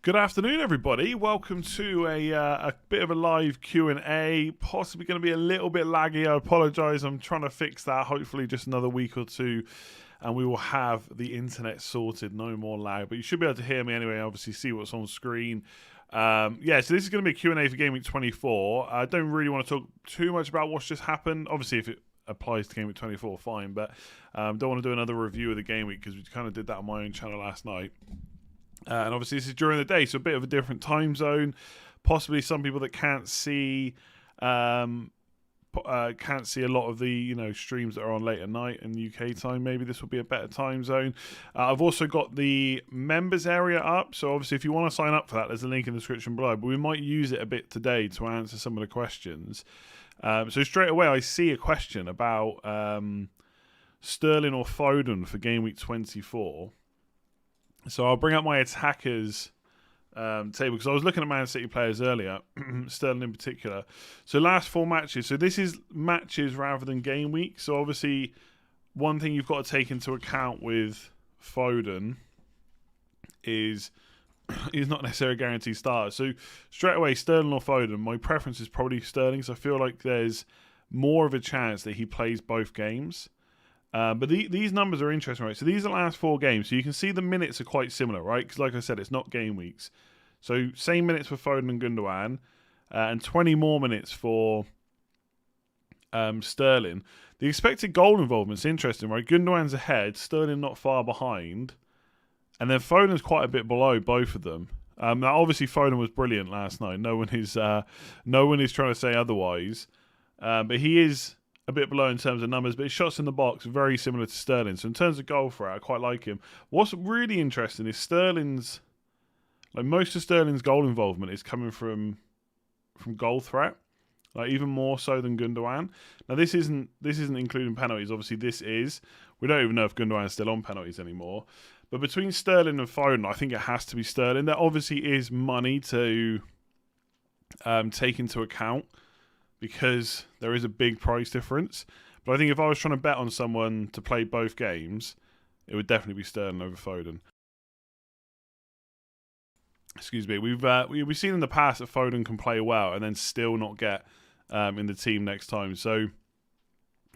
Good afternoon, everybody. Welcome to a bit of a live Q&A. Possibly going to be a little bit laggy. I apologise. I'm trying to fix that. Hopefully just another week or two and we will have the internet sorted. No more lag. But you should be able to hear me anyway. Obviously see what's on screen. So this is going to be a Q&A for Game Week 24. I don't really want to talk too much about what's just happened. Obviously, if it applies to Game Week 24, fine. But don't want to do another review of the Game Week because we kind of did that on my own channel last night. And obviously this is during the day, so a bit of a different time zone. Possibly some people that can't see a lot of the streams that are on late at night in UK time. Maybe this will be a better time zone. I've also got the members area up, so obviously if you want to sign up for that, there's a link in the description below. But we might use it a bit today to answer some of the questions. So straight away I see a question about Sterling or Foden for Game Week 24. So I'll bring up my attackers table because I was looking at Man City players earlier, Sterling in particular. So last 4 matches. So this is matches rather than game week. So obviously one thing you've got to take into account with Foden is he's not necessarily a guaranteed starter. So straight away, Sterling or Foden, my preference is probably Sterling. So I feel like there's more of a chance that he plays both games. But these numbers are interesting, right? So these are the last 4 games. So you can see the minutes are quite similar, right? Because like I said, it's not game weeks. So same minutes for Foden and Gundogan, and 20 more minutes for Sterling. The expected goal involvement is interesting, right? Gundogan's ahead, Sterling not far behind. And then Foden's quite a bit below both of them. Now obviously Foden was brilliant last night. No one is trying to say otherwise. But he is a bit below in terms of numbers, but his shots in the box very similar to Sterling. So in terms of goal threat, I quite like him. What's really interesting is most of Sterling's goal involvement is coming from goal threat, like even more so than Gundogan. Now this isn't including penalties. Obviously this is. We don't even know if Gundogan's still on penalties anymore. But between Sterling and Foden, I think it has to be Sterling. There obviously is money to take into account, because there is a big price difference. But I think if I was trying to bet on someone to play both games, it would definitely be Sterling over Foden. Excuse me. We've seen in the past that Foden can play well and then still not get in the team next time. So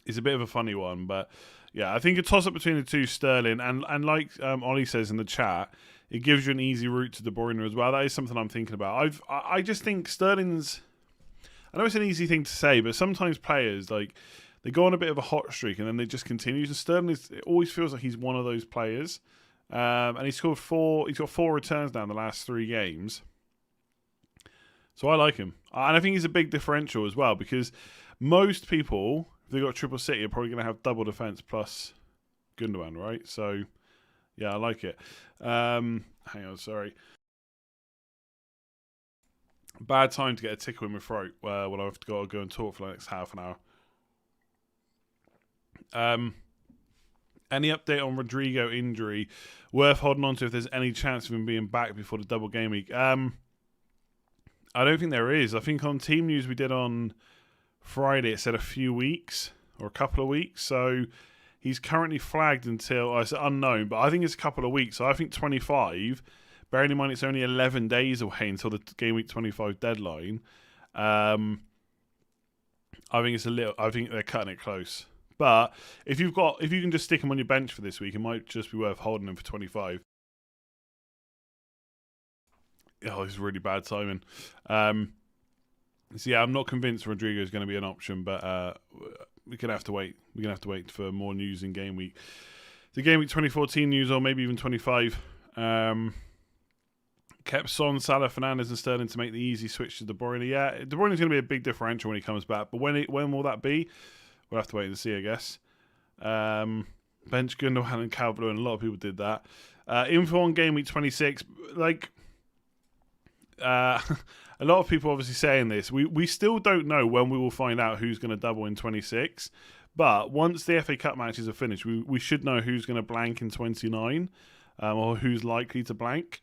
it's a bit of a funny one. But yeah, I think a toss-up between the two, Sterling. And like Ollie says in the chat, it gives you an easy route to De Bruyne as well. That is something I'm thinking about. I just think Sterling's... I know it's an easy thing to say, but sometimes players, they go on a bit of a hot streak and then they just continue. And Sterling it always feels like he's one of those players. And he's got 4 returns now in the last 3 games. So I like him. And I think he's a big differential as well, because most people, if they've got triple City, are probably going to have double defence plus Gundogan, right? So, yeah, I like it. Hang on, sorry. Bad time to get a tickle in my throat when I've got to go and talk for the next half an hour. Any update on Rodrigo injury? Worth holding on to if there's any chance of him being back before the double game week? I don't think there is. I think on Team News we did on Friday, it said a few weeks or a couple of weeks. So he's currently flagged until, it's unknown, but I think it's a couple of weeks. So I think 25... Bearing in mind it's only 11 days away until the Game Week 25 deadline. I think they're cutting it close. But if you can just stick him on your bench for this week, it might just be worth holding him for 25. Oh, this is really bad timing. So yeah, I'm not convinced Rodrigo is going to be an option, but we're gonna have to wait. We're gonna have to wait for more news in Game Week. The Game Week 2014 news, or maybe even 25. Kept Son, Salah, Fernandes and Sterling to make the easy switch to De Bruyne. Yeah, De Bruyne is going to be a big differential when he comes back. But when will that be? We'll have to wait and see, I guess. Bench Gundogan and Calvert-Lewin. A lot of people did that. Info on Game Week 26. A lot of people obviously saying this. We still don't know when we will find out who's going to double in 26. But once the FA Cup matches are finished, we should know who's going to blank in 29 or who's likely to blank.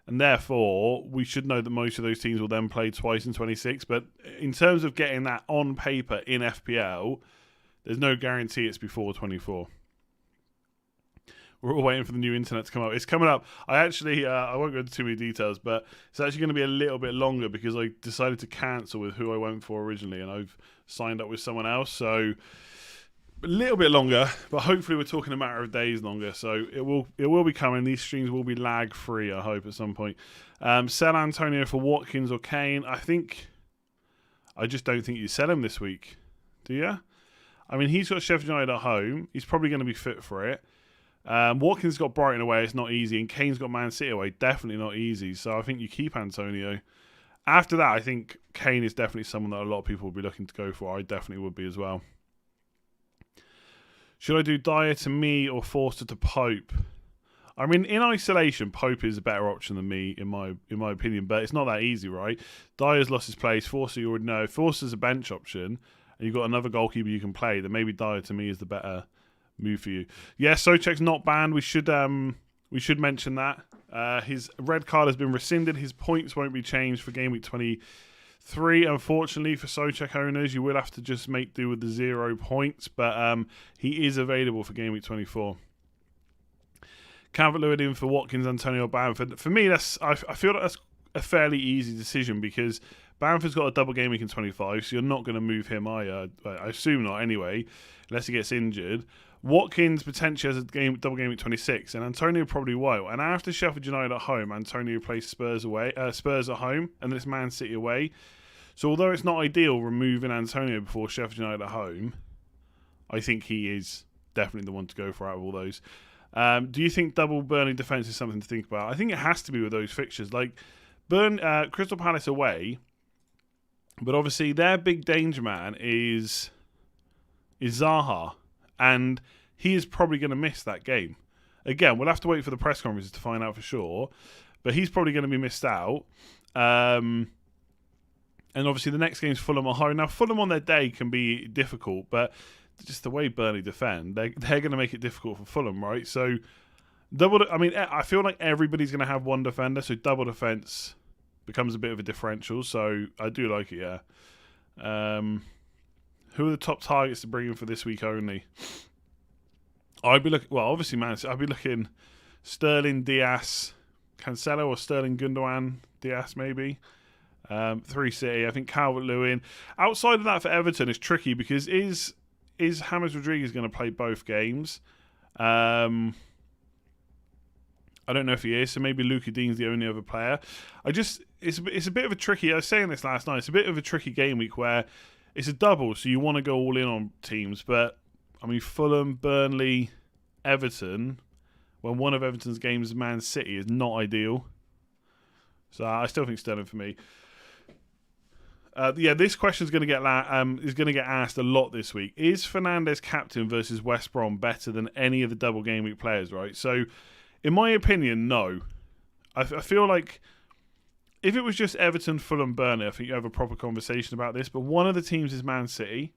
And therefore, we should know that most of those teams will then play twice in 26. But in terms of getting that on paper in FPL, there's no guarantee it's before 24. We're all waiting for the new internet to come up. It's coming up. I won't go into too many details, but it's actually going to be a little bit longer because I decided to cancel with who I went for originally, and I've signed up with someone else. So a little bit longer, but hopefully we're talking a matter of days longer. So it will be coming. These streams will be lag free, I hope, at some point. Sell Antonio for Watkins or Kane. I just don't think you sell him this week, do you? I mean, he's got Sheffield United at home. He's probably going to be fit for it. Watkins got Brighton away. It's not easy. And Kane's got Man City away. Definitely not easy. So I think you keep Antonio. After that, I think Kane is definitely someone that a lot of people will be looking to go for. I definitely would be as well. Should I do Dyer to me or Forster to Pope? I mean, in isolation, Pope is a better option than me, in my opinion. But it's not that easy, right? Dyer's lost his place. Forster, you already know. Forster's a bench option. And you've got another goalkeeper you can play, then maybe Dyer to me is the better move for you. Yeah, Souček's not banned. We should mention that. His red card has been rescinded. His points won't be changed for game week 23. Unfortunately, for Souček owners, you will have to just make do with the 0 points, but he is available for game week 24. Calvert-Lewin in for Watkins, Antonio Bamford. For me, I feel that's a fairly easy decision because Bamford's got a double game week in 25, so you're not going to move him either. I assume not anyway, unless he gets injured. Watkins potentially has a double game week 26, and Antonio probably won't. And after Sheffield United at home, Antonio plays Spurs at home, and then it's Man City away. So although it's not ideal removing Antonio before Sheffield United at home, I think he is definitely the one to go for out of all those. Do you think double Burnley defence is something to think about? I think it has to be with those fixtures. Like Crystal Palace away. But obviously, their big danger man is Zaha, and he is probably going to miss that game. Again, we'll have to wait for the press conferences to find out for sure, but he's probably going to be missed out. And obviously, the next game's Fulham at home. Now, Fulham on their day can be difficult, but just the way Burnley defend, they're going to make it difficult for Fulham, right? So, I feel like everybody's going to have one defender, so double defence becomes a bit of a differential, so I do like it, yeah. Who are the top targets to bring in for this week only? I'd be looking, well, obviously, man, I'd be looking Sterling, Diaz, Cancelo, or Sterling, Gundogan, Diaz, maybe. 3 City, I think Calvert-Lewin. Outside of that for Everton, it's tricky because is James Rodriguez going to play both games? I don't know if he is, so maybe Luka Dean's the only other player. It's a bit of a tricky. I was saying this last night. It's a bit of a tricky game week where it's a double, so you want to go all in on teams. But I mean, Fulham, Burnley, Everton. When one of Everton's games is Man City, is not ideal. So I still think Sterling for me. This question is going to get asked a lot this week. Is Fernandes captain versus West Brom better than any of the double game week players? Right, so. In my opinion, no. I feel like if it was just Everton, Fulham, Burnley, I think you have a proper conversation about this. But one of the teams is Man City.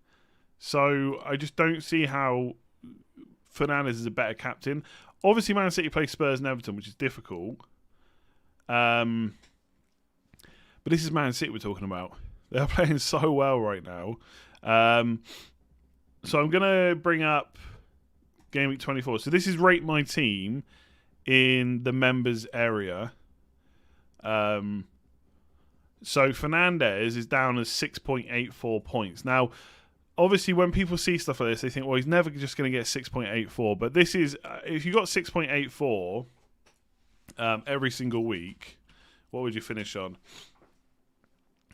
So I just don't see how Fernandes is a better captain. Obviously, Man City play Spurs and Everton, which is difficult. But this is Man City we're talking about. They're playing so well right now. So I'm going to bring up Game Week 24. So this is Rate My Team in the members area. So Fernandes is down as 6.84 points. Now, obviously, when people see stuff like this, they think, well, he's never just going to get 6.84. But this is, if you got 6.84 every single week, what would you finish on?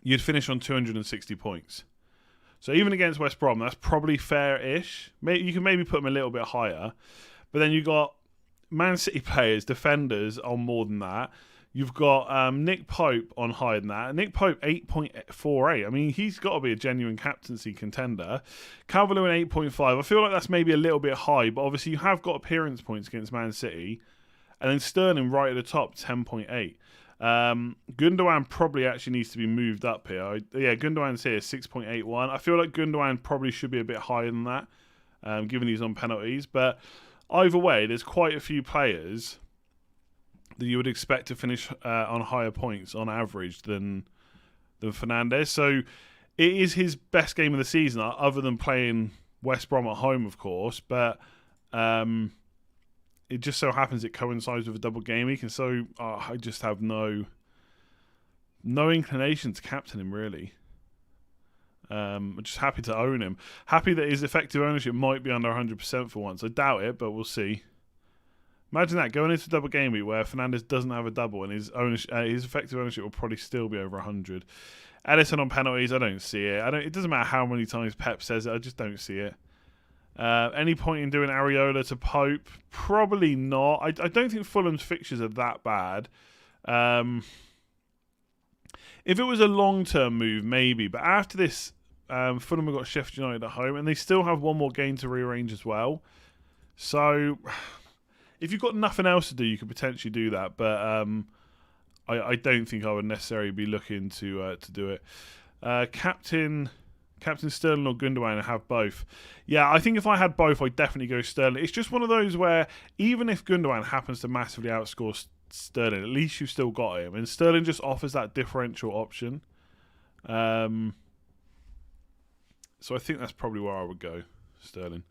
You'd finish on 260 points. So even against West Brom, that's probably fair-ish. You can maybe put them a little bit higher. But then you've got Man City players, defenders on more than that. You've got Nick Pope on higher than that. Nick Pope, 8.48. I mean, he's got to be a genuine captaincy contender. Calvert-Lewin, 8.5. I feel like that's maybe a little bit high, but obviously you have got appearance points against Man City. And then Sterling right at the top, 10.8. Gundogan probably actually needs to be moved up here. Gundogan's here, 6.81. I feel like Gundogan probably should be a bit higher than that, given he's on penalties. But either way, there's quite a few players that you would expect to finish on higher points on average than Fernandes. So it is his best game of the season, other than playing West Brom at home, of course. But it just so happens it coincides with a double game week, and so I just have no inclination to captain him, really. I'm just happy to own him. Happy that his effective ownership might be under 100% for once. I doubt it, but we'll see. Imagine that, going into a double game week where Fernandes doesn't have a double and his effective ownership will probably still be over 100. Edison on penalties, I don't see it. It doesn't matter how many times Pep says it, I just don't see it. Any point in doing Areola to Pope? Probably not. I don't think Fulham's fixtures are that bad. If it was a long-term move, maybe. But after this, Fulham have got Sheffield United at home, and they still have one more game to rearrange as well. So if you've got nothing else to do, you could potentially do that. But I don't think I would necessarily be looking to do it. Captain Sterling or Gundogan, I have both. Yeah, I think if I had both, I'd definitely go Sterling. It's just one of those where even if Gundogan happens to massively outscore Sterling, at least you've still got him. And Sterling just offers that differential option. So I think that's probably where I would go, Sterling.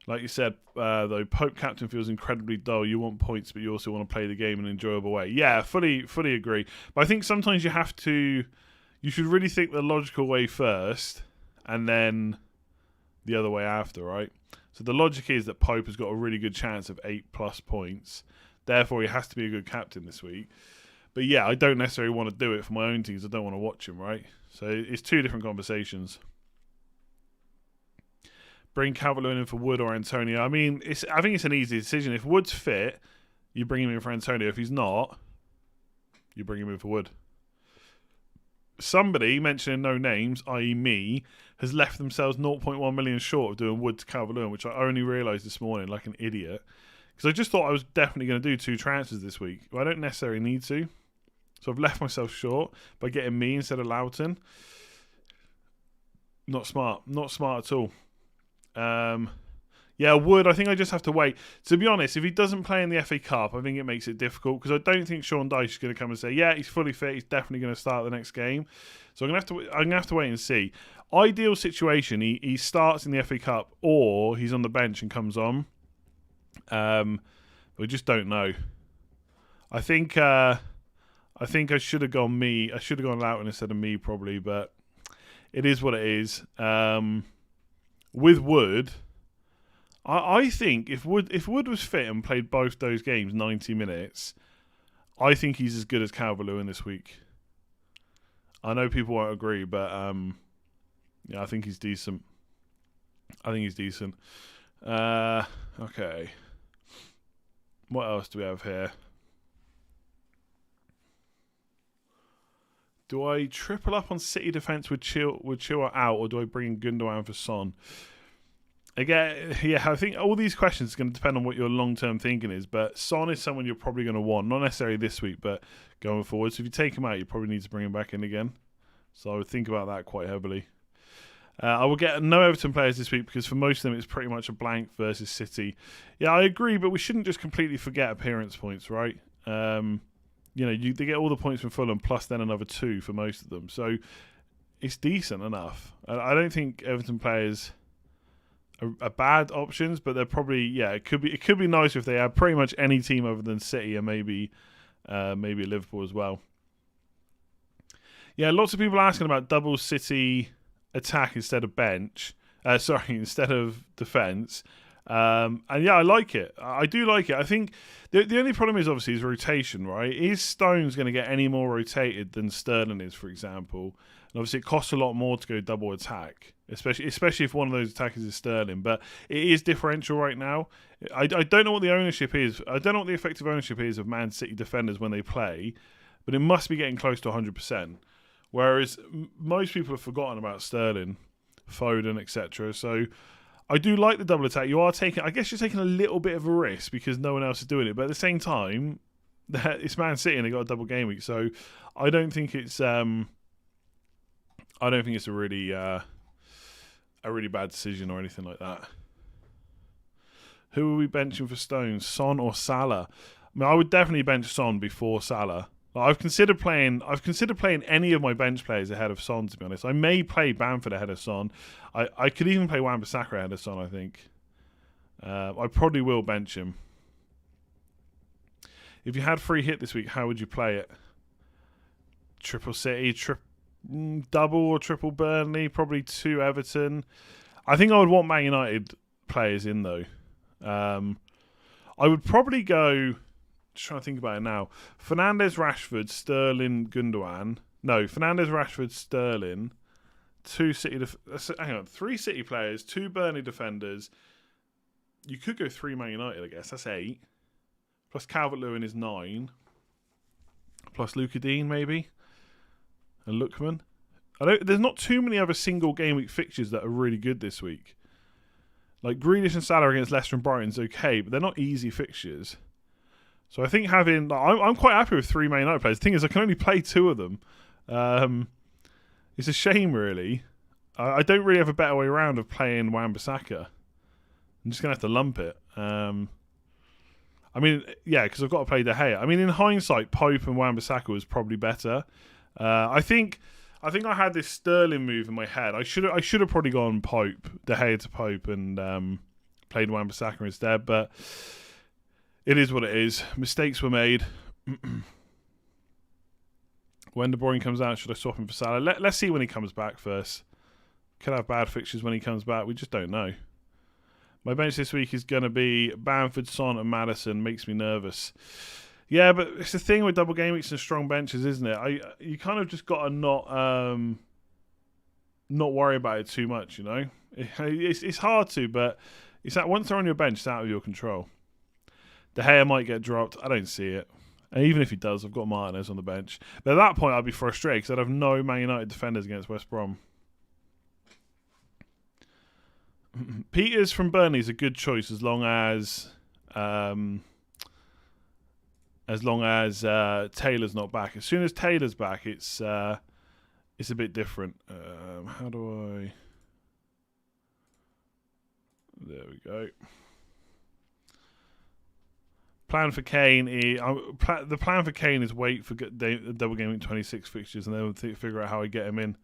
Like you said, though, Pope captain feels incredibly dull. You want points, but you also want to play the game in an enjoyable way. Yeah, fully agree. But I think sometimes you should really think the logical way first, and then the other way after, right? So the logic is that Pope has got a really good chance of 8+ points. Therefore, he has to be a good captain this week. But yeah, I don't necessarily want to do it for my own teams. I don't want to watch him, right? So it's two different conversations. Bring Calvert-Lewin in for Wood or Antonio. I mean, I think it's an easy decision. If Wood's fit, you bring him in for Antonio. If he's not, you bring him in for Wood. Somebody, mentioning no names, i.e. me, has left themselves 0.1 million short of doing Wood to Calvert-Lewin, which I only realised this morning like an idiot. Because I just thought I was definitely going to do 2 transfers this week. Well, I don't necessarily need to. So I've left myself short by getting me instead of Loughton. Not smart. Not smart at all. Yeah, Wood, I think I just have to wait. To be honest, if he doesn't play in the FA Cup, I think it makes it difficult because I don't think Sean Dyche is going to come and say, yeah, he's fully fit, he's definitely going to start the next game. So I'm going to have to wait and see. Ideal situation, he starts in the FA Cup or he's on the bench and comes on. We just don't know. I think I should have gone me. I should have gone Loughton instead of me probably, but it is what it is. With Wood, I think if Wood was fit and played both those games 90 minutes, I think he's as good as Calvert-Lewin this week. I know people won't agree, but yeah, I think he's decent. Okay. What else do we have here? Do I triple up on City defence with Chilwell out, or do I bring in Gundogan for Son? Again, yeah, I think all these questions are going to depend on what your long-term thinking is, but Son is someone you're probably going to want, not necessarily this week, but going forward. So if you take him out, you probably need to bring him back in again. So I would think about that quite heavily. I will get no Everton players this week because for most of them it's pretty much a blank versus City. Yeah, I agree, but we shouldn't just completely forget appearance points, right? They get all the points from Fulham plus then another 2 for most of them. So it's decent enough. I don't think Everton players are bad options, but they're probably, yeah, it could be nicer if they had pretty much any team other than City and maybe Liverpool as well. Yeah, lots of people asking about double City attack instead of bench. Instead of defence. And yeah, I like it. I do like it. I think the only problem is obviously his rotation, right? Is Stones going to get any more rotated than Sterling is, for example? And obviously it costs a lot more to go double attack, especially if one of those attackers is Sterling. But it is differential right now. I don't know what the ownership is. I don't know what the effective ownership is of Man City defenders when they play, but it must be getting close to 100%. Whereas most people have forgotten about Sterling, Foden, etc. So I do like the double attack. You're taking a little bit of a risk because no one else is doing it. But at the same time, it's Man City and they got a double game week. So I don't think it's a really bad decision or anything like that. Who are we benching for Stones, Son or Salah? I mean, I would definitely bench Son before Salah. I've considered playing any of my bench players ahead of Son, to be honest. I may play Bamford ahead of Son. I could even play Wan-Bissaka ahead of Son, I think. I probably will bench him. If you had free hit this week, how would you play it? Triple City, double or triple Burnley, probably 2 Everton. I think I would want Man United players in though. I would probably go. Just trying to think about it now. Fernandes, Rashford, Sterling, Gundogan. No, Fernandes, Rashford, Sterling. 3 City players, 2 Burnley defenders. You could go 3 Man United, I guess. That's 8. Plus Calvert-Lewin is 9. Plus Luka Dean, maybe. And Lookman. There's not too many other single game week fixtures that are really good this week. Like Grealish and Salah against Leicester and Brighton's okay, but they're not easy fixtures. So I think having... I'm quite happy with 3 Man United players. The thing is, I can only play 2 of them. It's a shame, really. I don't really have a better way around of playing Wan-Bissaka. I'm just going to have to lump it. I mean, yeah, because I've got to play De Gea. I mean, in hindsight, Pope and Wan-Bissaka was probably better. I think I had this Sterling move in my head. I should have probably gone Pope, De Gea to Pope, and played Wan-Bissaka instead. But it is what it is. Mistakes were made. When De Bruyne comes out, should I swap him for Salah? Let's see when he comes back first. Could have bad fixtures when he comes back. We just don't know. My bench this week is going to be Bamford, Son and Maddison. Makes me nervous. Yeah, but it's the thing with double game weeks and strong benches, isn't it? You kind of just got to not worry about it too much, you know? It's hard to, but it's that once they're on your bench, it's out of your control. De Gea might get dropped. I don't see it. And even if he does, I've got Martinez on the bench. But at that point, I'd be frustrated because I'd have no Man United defenders against West Brom. Peters from Burnley is a good choice as long as Taylor's not back. As soon as Taylor's back, it's a bit different. How do I? There we go. Plan for Kane the plan for Kane is wait for double game week 26 fixtures and then figure out how I get him in.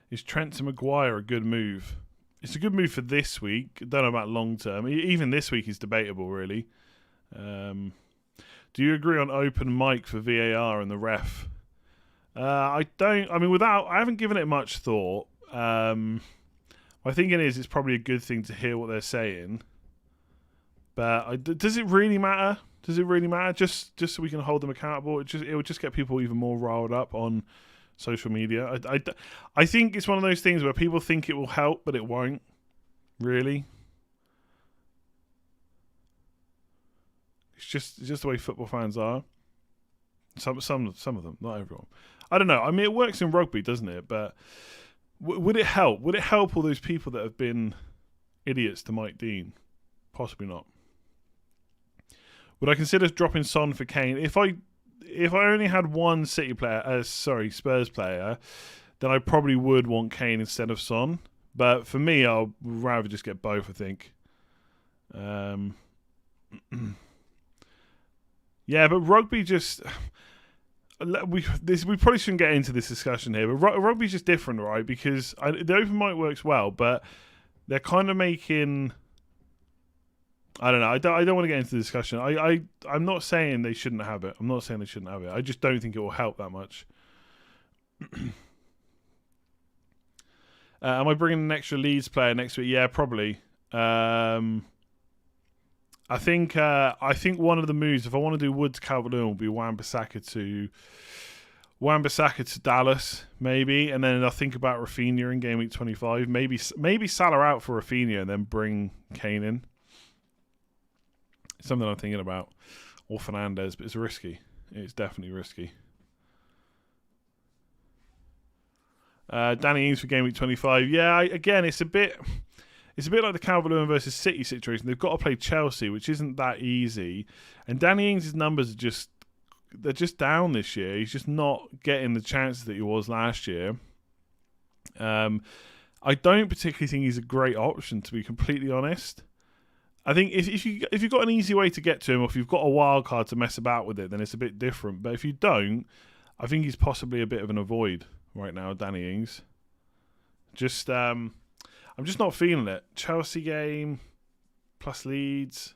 Is Trent to Maguire a good move? It's a good move for this week. I don't know about long term. Even this week is debatable, really. Do you agree on open mic for VAR and the ref? I don't. I mean, I haven't given it much thought. My thinking is it's probably a good thing to hear what they're saying. But does it really matter? Does it really matter? Just so we can hold them accountable? It would just get people even more riled up on social media. I think it's one of those things where people think it will help, but it won't. Really. It's just the way football fans are. Some of them, not everyone. I don't know. I mean, it works in rugby, doesn't it? But would it help? Would it help all those people that have been idiots to Mike Dean? Possibly not. Would I consider dropping Son for Kane? If I only had one Spurs player, then I probably would want Kane instead of Son. But for me, I'd rather just get both, I think. Yeah, but rugby just... We probably shouldn't get into this discussion here, but rugby's just different, right? Because the open mic works well, but they're kind of making... I don't know. I don't want to get into the discussion. I'm not saying they shouldn't have it. I just don't think it will help that much. Am I bringing an extra Leeds player next week? Yeah, probably. I think one of the moves, if I want to do Woods Calvert-Lewin, will be Wan-Bissaka to Dallas, maybe, and then I'll think about Rafinha in game week 25. Maybe Salah out for Rafinha and then bring Kane in. It's something I'm thinking about, or Fernandes, but it's risky. It's definitely risky. Danny Ings for game week 25. Yeah, again, it's a bit like the Calvert-Lewin versus City situation. They've got to play Chelsea, which isn't that easy. And Danny Ings' numbers they're just down this year. He's just not getting the chances that he was last year. I don't particularly think he's a great option, to be completely honest. I think if you've got an easy way to get to him, or if you've got a wild card to mess about with it, then it's a bit different. But if you don't, I think he's possibly a bit of an avoid right now, Danny Ings. Just, I I'm just not feeling it. Chelsea game plus Leeds.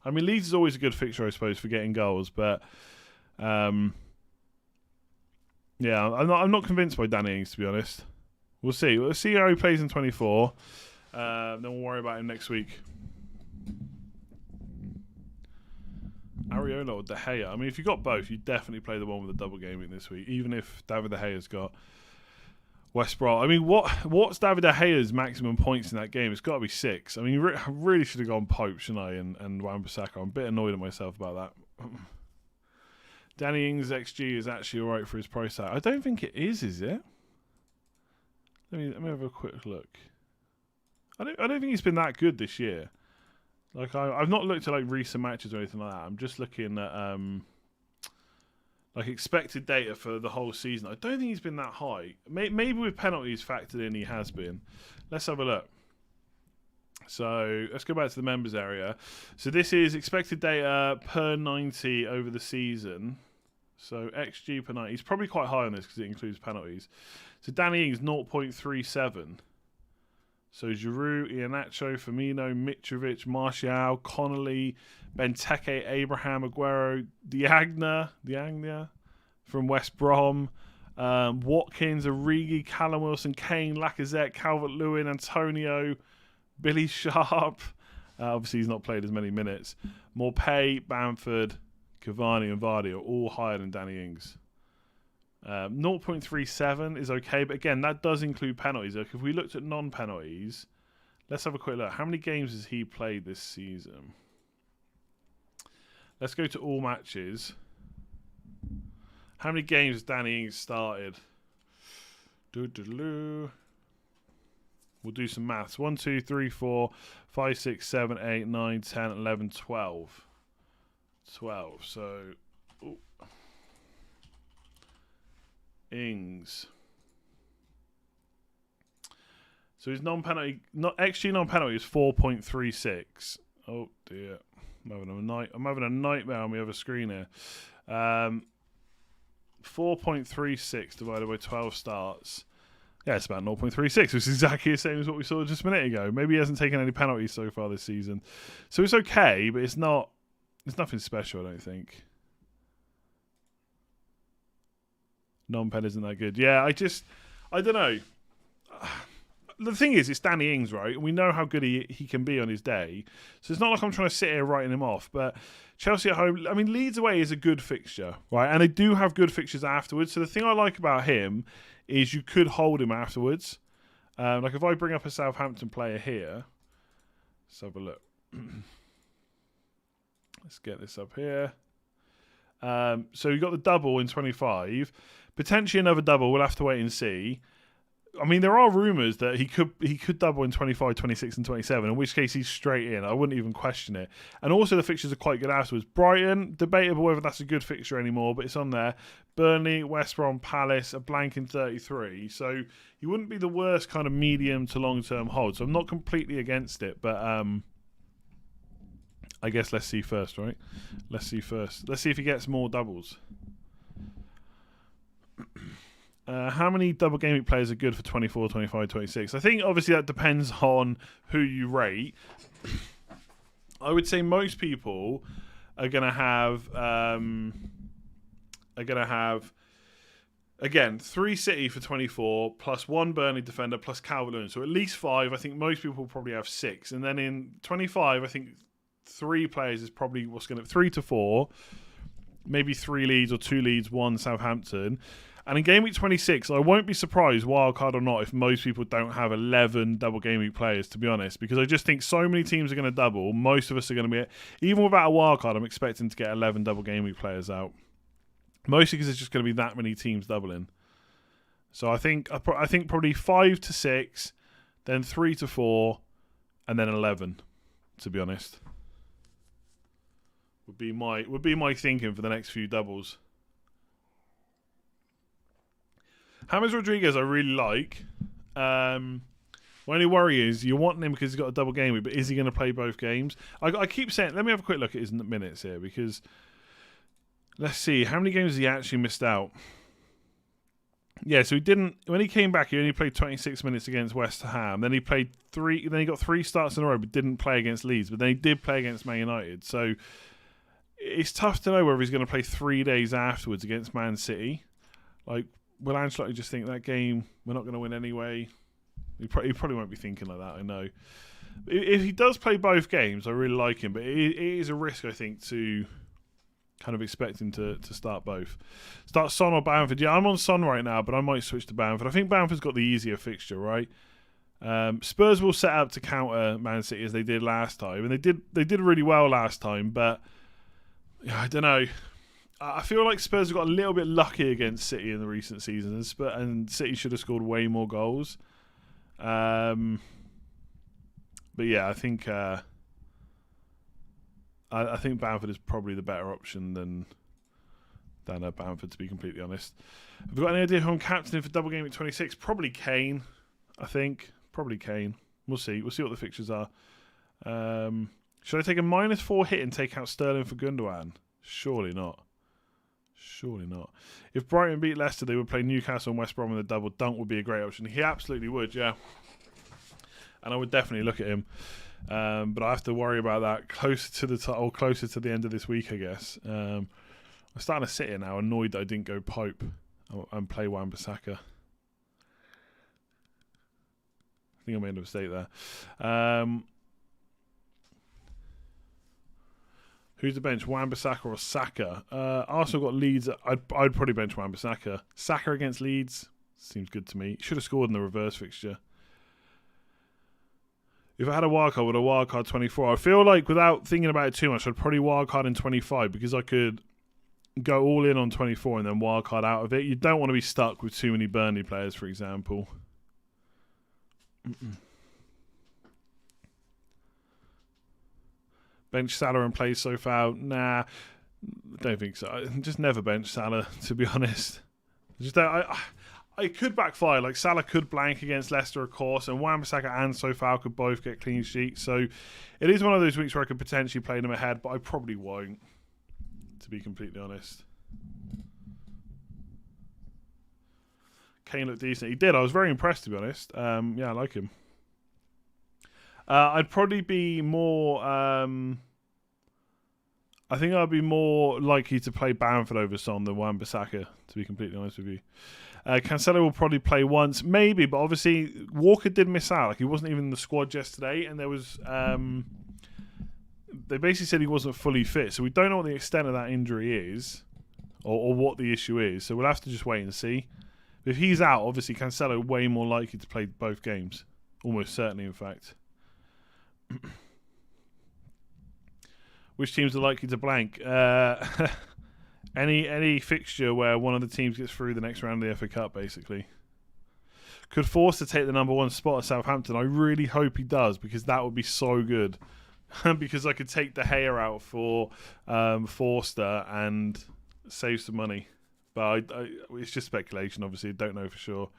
I mean, Leeds is always a good fixture, I suppose, for getting goals, but yeah, I'm not convinced by Danny Ings, to be honest. We'll see. We'll see how he plays in 24. Then we'll worry about him next week. Areola or De Gea. I mean, if you got both, you definitely play the one with the double gaming this week, even if David De Gea's got West Brom. I mean, what's David De Gea's maximum points in that game? It's got to be 6. I mean, I really should have gone Pope, shouldn't I? And Wan-Bissaka. I'm a bit annoyed at myself about that. Danny Ings' XG is actually alright for his price tag. I don't think it is it? Let me have a quick look. I don't think he's been that good this year. Like I've not looked at like recent matches or anything like that. I'm just looking at like expected data for the whole season. I don't think he's been that high. Maybe with penalties factored in, he has been. Let's have a look. So let's go back to the members area. So this is expected data per 90 over the season. So XG per 90. He's probably quite high on this because it includes penalties. So Danny Ings 0.37. So Giroud, Iheanacho, Firmino, Mitrovic, Martial, Connolly, Benteke, Abraham, Aguero, Diagna from West Brom, Watkins, Origi, Callum Wilson, Kane, Lacazette, Calvert-Lewin, Antonio, Billy Sharp. Obviously, he's not played as many minutes. Morpay, Bamford, Cavani, and Vardy are all higher than Danny Ings. 0.37 is okay, but again, that does include penalties. Like if we looked at non-penalties, let's have a quick look. How many games has he played this season? Let's go to all matches. How many games has Danny Ings started? We'll do some maths. 1, 2, 3, 4, 5, 6, 7, 8, 9, 10, 11, 12. 12. So, ooh. Ings. So his non-penalty, XG non-penalty is 4.36. Oh dear, I'm having a nightmare on my other screen here. 4.36 divided by 12 starts. Yeah, it's about 0.36, which is exactly the same as what we saw just a minute ago. Maybe he hasn't taken any penalties so far this season, so it's okay, but it's not. It's nothing special, I don't think. Non-pen isn't that good. Yeah, I don't know. The thing is, it's Danny Ings, right? We know how good he can be on his day. So it's not like I'm trying to sit here writing him off. But Chelsea at home, I mean, Leeds away is a good fixture, right? And they do have good fixtures afterwards. So the thing I like about him is you could hold him afterwards. Like if I bring up a Southampton player here, let's have a look. Let's get this up here. So you got the double in 25. Potentially another double. We'll have to wait and see. I mean, there are rumours that he could double in 25, 26 and 27, in which case he's straight in. I wouldn't even question it. And also the fixtures are quite good afterwards. Brighton, debatable whether that's a good fixture anymore, but it's on there. Burnley, West Brom, Palace, a blank in 33. So he wouldn't be the worst kind of medium to long-term hold. So I'm not completely against it, but I guess let's see first, right? Let's see first. Let's see if he gets more doubles. How many double game week players are good for 24, 25, 26? I think obviously that depends on who you rate. I would say most people are going to have again 3 City for 24 plus 1 Burnley defender plus Calvert-Lewin. So at least 5. I think most people will probably have 6. And then in 25, I think 3 players is probably what's going to 3 to 4, maybe 3 Leeds or 2 Leeds, 1 Southampton. And in game week 26, I won't be surprised, wildcard or not, if most people don't have 11 double game week players, to be honest, because I just think so many teams are going to double. Most of us are going to be, even without a wildcard, I'm expecting to get 11 double game week players out. Mostly because there's just going to be that many teams doubling. So I think probably 5 to 6, then 3 to 4, and then 11, to be honest. Would be my thinking for the next few doubles. James Rodriguez I really like. My only worry is you want him because he's got a double game week, but is he going to play both games? I keep saying, let me have a quick look at his minutes here, because let's see, how many games has he actually missed out? Yeah, so he didn't. When he came back, he only played 26 minutes against West Ham. Then he played three. Then he got 3 starts in a row, but didn't play against Leeds. But then he did play against Man United. So it's tough to know whether he's going to play 3 days afterwards against Man City. Like, will Ancelotti just think that game we're not going to win anyway? He probably won't be thinking like that. I know. If he does play both games, I really like him. But it is a risk, I think, to kind of expect him to start both. Start Son or Bamford. Yeah, I'm on Son right now, but I might switch to Bamford. I think Bamford's got the easier fixture, right? Spurs will set up to counter Man City as they did last time, and they did really well last time. But yeah, I don't know. I feel like Spurs have got a little bit lucky against City in the recent seasons, and City should have scored way more goals. But yeah, I think Bamford is probably the better option than Bamford, to be completely honest. Have we got any idea who I'm captaining for double game at 26? Probably Kane, I think. Probably Kane. We'll see. We'll see what the fixtures are. Should I take a -4 hit and take out Sterling for Gundogan? Surely not. Surely not. If Brighton beat Leicester, they would play Newcastle and West Brom in the double. Dunk would be a great option. He absolutely would, yeah. And I would definitely look at him. But I have to worry about that closer to the end of this week, I guess. I'm starting to sit here now, annoyed that I didn't go Pope and play Wan-Bissaka. I think I made a mistake there. Who's the bench? Wan-Bissaka or Saka? Arsenal got Leeds. I'd probably bench Wan-Bissaka. Saka against Leeds seems good to me. Should have scored in the reverse fixture. If I had a wildcard, would a wildcard 24? I feel like without thinking about it too much, I'd probably wildcard in 25 because I could go all in on 24 and then wildcard out of it. You don't want to be stuck with too many Burnley players, for example. Bench Salah and play so far? Nah, don't think so. I just never bench Salah, to be honest. It could backfire. Like Salah could blank against Leicester, of course, and Wan-Bissaka and Sofao could both get clean sheets. So it is one of those weeks where I could potentially play them ahead, but I probably won't, to be completely honest. Kane looked decent. He did. I was very impressed, to be honest. Yeah, I like him. I'd probably be more. I think I'd be more likely to play Bamford over Son than Wan-Bissaka, to be completely honest with you. Cancelo will probably play once, maybe, but obviously Walker did miss out. Like he wasn't even in the squad yesterday, and there was. They basically said he wasn't fully fit, so we don't know what the extent of that injury is, or what the issue is. So we'll have to just wait and see. If he's out, obviously Cancelo way more likely to play both games, almost certainly, in fact. Which teams are likely to blank? Any fixture where one of the teams gets through the next round of the FA Cup, basically. Could Forster take the #1 spot at Southampton? I really hope he does, because that would be so good. Because I could take De Gea out for Forster and save some money. But it's just speculation, obviously. Don't know for sure.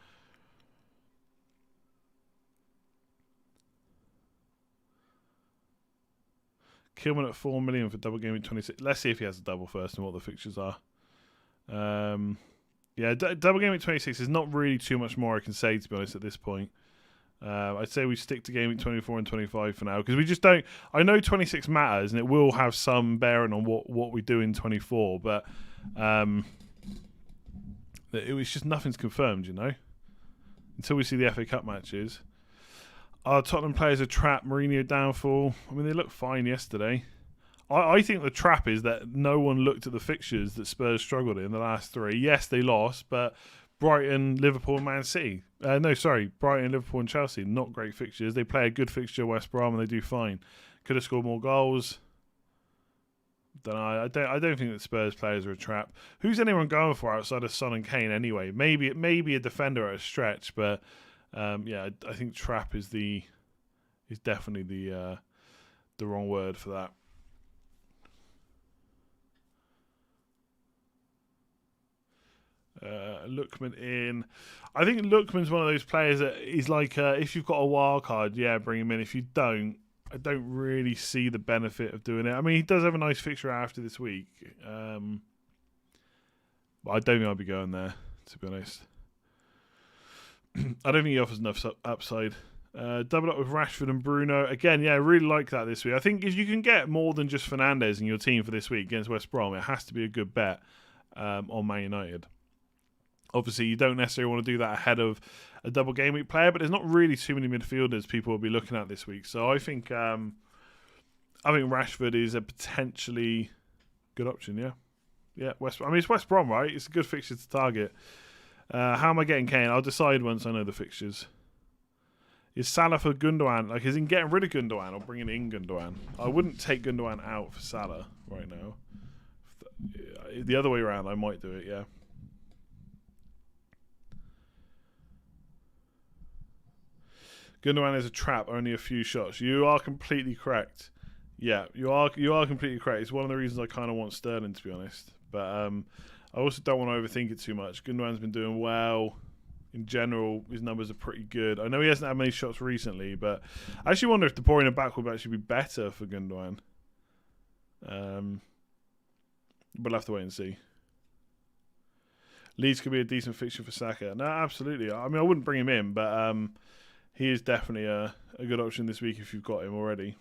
Kilman at 4 million for double game in 26. Let's see if he has a double first and what the fixtures are. Yeah, double game at 26 is not really too much more I can say, to be honest, at this point. I'd say we stick to gaming 24 and 25 for now, because we just don't. I know 26 matters and it will have some bearing on what we do in 24, but it was just nothing's confirmed, you know, until we see the FA Cup matches. Our Tottenham players are trapped. Mourinho downfall. I mean, they looked fine yesterday. I think the trap is that no one looked at the fixtures that Spurs struggled in the last 3. Yes, they lost, but Brighton, Liverpool, and Man City. Brighton, Liverpool, and Chelsea. Not great fixtures. They play a good fixture, West Brom, and they do fine. Could have scored more goals. I don't think that Spurs players are a trap. Who's anyone going for outside of Son and Kane anyway? Maybe a defender at a stretch, but yeah, I think trap is definitely the wrong word for that. Lookman in. I think Lookman's one of those players that is like, if you've got a wild card, yeah, bring him in. If you don't, I don't really see the benefit of doing it. I mean, he does have a nice fixture after this week, but I don't think I'll be going there, to be honest. I don't think he offers enough upside. Double up with Rashford and Bruno. Again, yeah, I really like that this week. I think if you can get more than just Fernandes in your team for this week against West Brom, it has to be a good bet on Man United. Obviously, you don't necessarily want to do that ahead of a double game week player, but there's not really too many midfielders people will be looking at this week. So I think Rashford is a potentially good option. Yeah. It's West Brom, right? It's a good fixture to target. How am I getting Kane? I'll decide once I know the fixtures. Is Salah for Gundogan? Like, is he getting rid of Gundogan or bringing in Gundogan? I wouldn't take Gundogan out for Salah right now. The other way around, I might do it. Yeah. Gundogan is a trap, only a few shots. You are completely correct. Yeah, you are completely correct. It's one of the reasons I kind of want Sterling, to be honest. But I also don't want to overthink it too much. Gundogan's been doing well. In general, his numbers are pretty good. I know he hasn't had many shots recently, but I actually wonder if De Bruyne back would actually be better for Gundogan. But we'll have to wait and see. Leeds could be a decent fixture for Saka. No, absolutely. I mean, I wouldn't bring him in, but he is definitely a good option this week if you've got him already.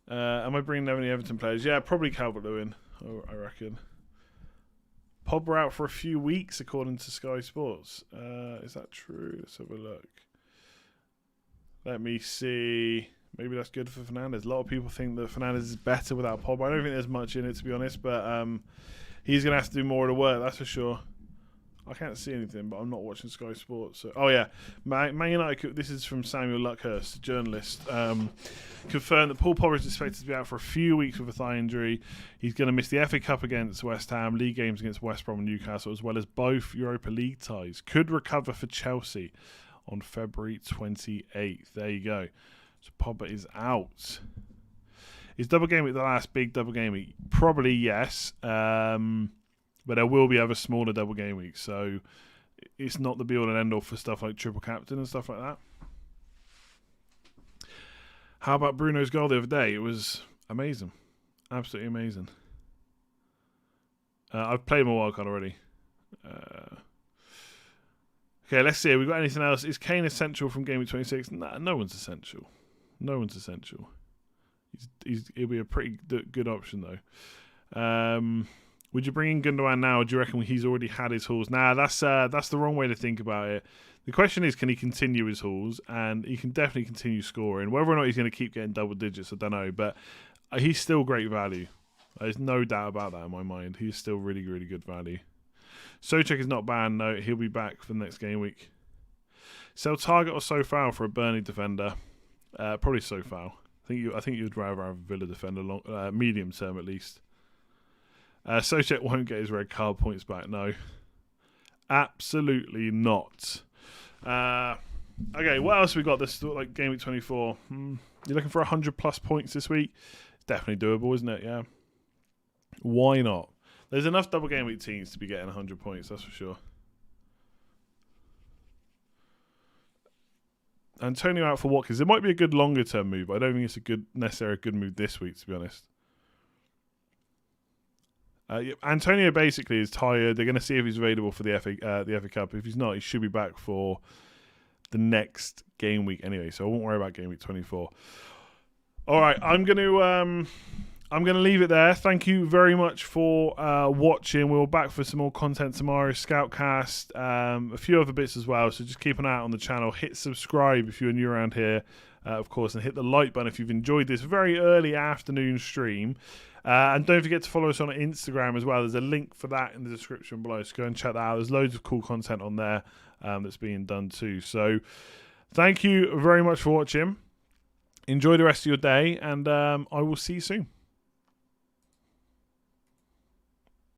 Am I bringing any Everton players? Yeah, probably Calvert-Lewin, I reckon. Pogba out for a few weeks, according to Sky Sports. Is that true? Let's have a look. Let me see. Maybe that's good for Fernandes. A lot of people think that Fernandes is better without Pogba. I don't think there's much in it, to be honest, but he's going to have to do more of the work, that's for sure. I can't see anything, but I'm not watching Sky Sports. So. Oh, yeah. Man United, this is from Samuel Luckhurst, journalist, confirmed that Paul Pogba is expected to be out for a few weeks with a thigh injury. He's going to miss the FA Cup against West Ham, league games against West Brom and Newcastle, as well as both Europa League ties. Could recover for Chelsea on February 28th. There you go. So Pogba is out. Is double game week the last big double game week? Probably yes. But there will be other smaller double game weeks, so it's not the be all and end all for stuff like triple captain and stuff like that. How about Bruno's goal the other day? It was amazing, absolutely amazing. I've played my wildcard already. Okay, let's see. Have we got anything else? Is Kane essential from game week 26? Nah, no one's essential. No one's essential. He'll be a pretty good option though. Would you bring in Gundogan now, or do you reckon he's already had his hauls? Nah, that's the wrong way to think about it. The question is, can he continue his hauls? And he can definitely continue scoring. Whether or not he's going to keep getting double digits, I don't know. But he's still great value. There's no doubt about that in my mind. He's still really, really good value. Souček is not bad. No, he'll be back for the next game week. Sell Target or Sofal for a Burnley defender? Probably Sofal. I think you'd rather have a Villa defender, medium term at least. Souček won't get his red card points back. No, absolutely not. Okay, what else we got? This like game week 24. You're looking for 100+ points this week? It's definitely doable, isn't it? Yeah. Why not? There's enough double game week teams to be getting 100 points. That's for sure. Antonio out for Watkins. It might be a good longer term move, but I don't think it's necessarily a good move this week, to be honest. Antonio basically is tired. They're going to see if he's available for the FA Cup. If he's not, he should be back for the next game week anyway. So I won't worry about game week 24. All right, I'm going to leave it there. Thank you very much for watching. We're back for some more content tomorrow. Scoutcast, a few other bits as well. So just keep an eye out on the channel. Hit subscribe if you're new around here, of course, and hit the like button if you've enjoyed this very early afternoon stream. And don't forget to follow us on Instagram as well. There's a link for that in the description below. So go and check that out. There's loads of cool content on there that's being done too. So thank you very much for watching. Enjoy the rest of your day, and I will see you soon.